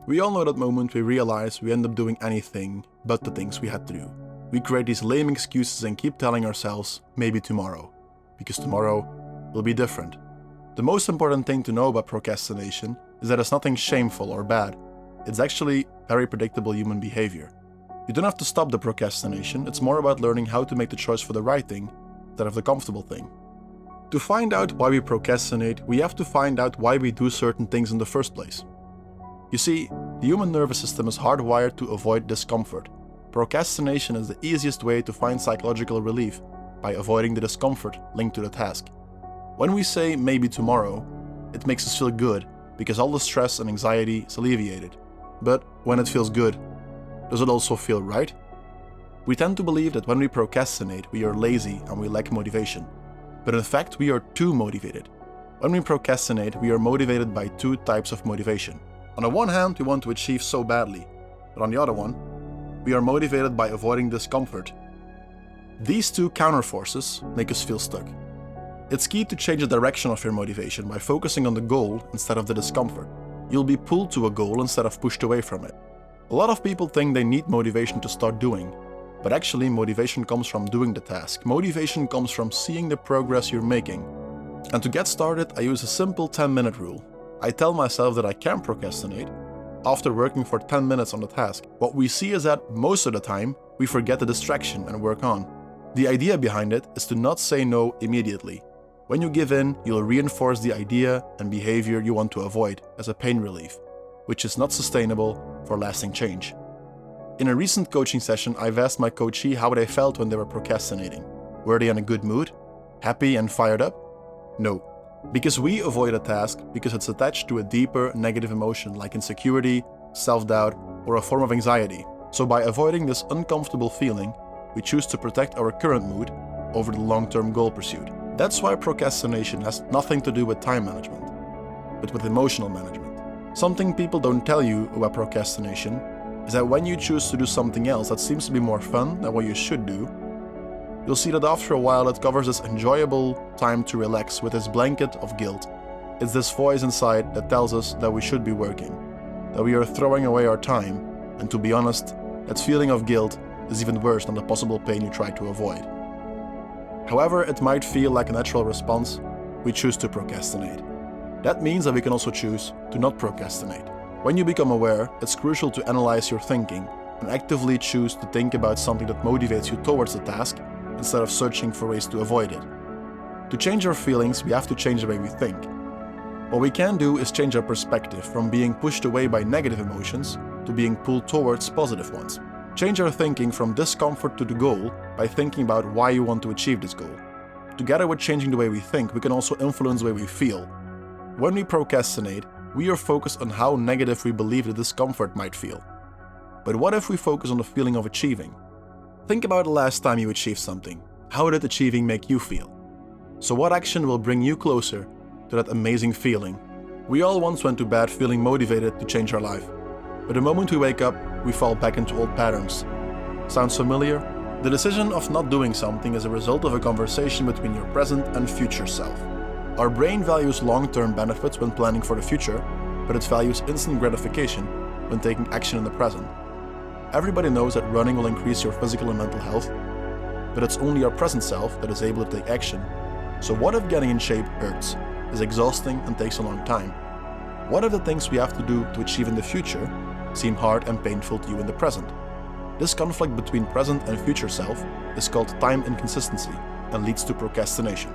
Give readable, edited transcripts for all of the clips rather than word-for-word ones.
We all know that moment we realize we end up doing anything but the things we had to do. We create these lame excuses and keep telling ourselves, maybe tomorrow, because tomorrow will be different. The most important thing to know about procrastination is that it's nothing shameful or bad. It's actually very predictable human behavior. You don't have to stop the procrastination, it's more about learning how to make the choice for the right thing instead of the comfortable thing. To find out why we procrastinate, we have to find out why we do certain things in the first place. You see, the human nervous system is hardwired to avoid discomfort. Procrastination is the easiest way to find psychological relief by avoiding the discomfort linked to the task. When we say maybe tomorrow, it makes us feel good because all the stress and anxiety is alleviated. But when it feels good, does it also feel right? We tend to believe that when we procrastinate, we are lazy and we lack motivation. But in fact, we are too motivated. When we procrastinate, we are motivated by two types of motivation. On the one hand, we want to achieve so badly, but on the other one, we are motivated by avoiding discomfort. These two counterforces make us feel stuck. It's key to change the direction of your motivation by focusing on the goal instead of the discomfort. You'll be pulled to a goal instead of pushed away from it. A lot of people think they need motivation to start doing, but actually motivation comes from doing the task. Motivation comes from seeing the progress you're making. And to get started, I use a simple 10-minute rule. I tell myself that I can procrastinate after working for 10 minutes on the task. What we see is that most of the time, we forget the distraction and work on. The idea behind it is to not say no immediately. When you give in, you'll reinforce the idea and behavior you want to avoid as a pain relief, which is not sustainable for lasting change. In a recent coaching session, I've asked my coachee how they felt when they were procrastinating. Were they in a good mood? Happy and fired up? No. Because we avoid a task because it's attached to a deeper negative emotion like insecurity, self-doubt, or a form of anxiety. So by avoiding this uncomfortable feeling, we choose to protect our current mood over the long-term goal pursuit. That's why procrastination has nothing to do with time management, but with emotional management. Something people don't tell you about procrastination is that when you choose to do something else that seems to be more fun than what you should do, you'll see that after a while it covers this enjoyable time to relax with this blanket of guilt. It's this voice inside that tells us that we should be working, that we are throwing away our time, and to be honest, that feeling of guilt is even worse than the possible pain you try to avoid. However it might feel like a natural response, we choose to procrastinate. That means that we can also choose to not procrastinate. When you become aware, it's crucial to analyze your thinking and actively choose to think about something that motivates you towards the task instead of searching for ways to avoid it. To change our feelings, we have to change the way we think. What we can do is change our perspective from being pushed away by negative emotions to being pulled towards positive ones. Change our thinking from discomfort to the goal by thinking about why you want to achieve this goal. Together with changing the way we think, we can also influence the way we feel. When we procrastinate, we are focused on how negative we believe the discomfort might feel. But what if we focus on the feeling of achieving? Think about the last time you achieved something. How did achieving make you feel? So what action will bring you closer to that amazing feeling? We all once went to bed feeling motivated to change our life. But the moment we wake up, we fall back into old patterns. Sounds familiar? The decision of not doing something is a result of a conversation between your present and future self. Our brain values long-term benefits when planning for the future, but it values instant gratification when taking action in the present. Everybody knows that running will increase your physical and mental health, but it's only our present self that is able to take action. So what if getting in shape hurts, is exhausting and takes a long time? What if the things we have to do to achieve in the future seem hard and painful to you in the present? This conflict between present and future self is called time inconsistency and leads to procrastination.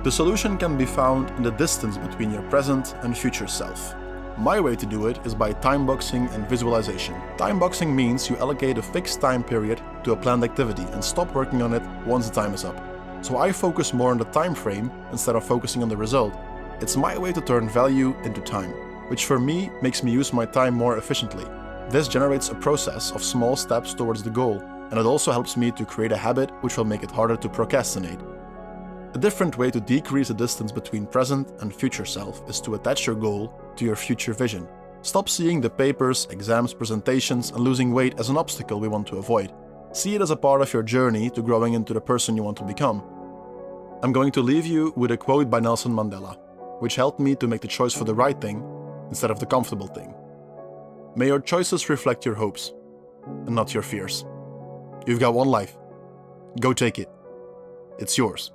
The solution can be found in the distance between your present and future self. My way to do it is by time boxing and visualization. Time boxing means you allocate a fixed time period to a planned activity and stop working on it once the time is up. So I focus more on the time frame instead of focusing on the result. It's my way to turn value into time, which for me makes me use my time more efficiently. This generates a process of small steps towards the goal, and it also helps me to create a habit which will make it harder to procrastinate. A different way to decrease the distance between present and future self is to attach your goal to your future vision. Stop seeing the papers, exams, presentations, and losing weight as an obstacle we want to avoid. See it as a part of your journey to growing into the person you want to become. I'm going to leave you with a quote by Nelson Mandela, which helped me to make the choice for the right thing instead of the comfortable thing. May your choices reflect your hopes, and not your fears. You've got one life. Go take it. It's yours.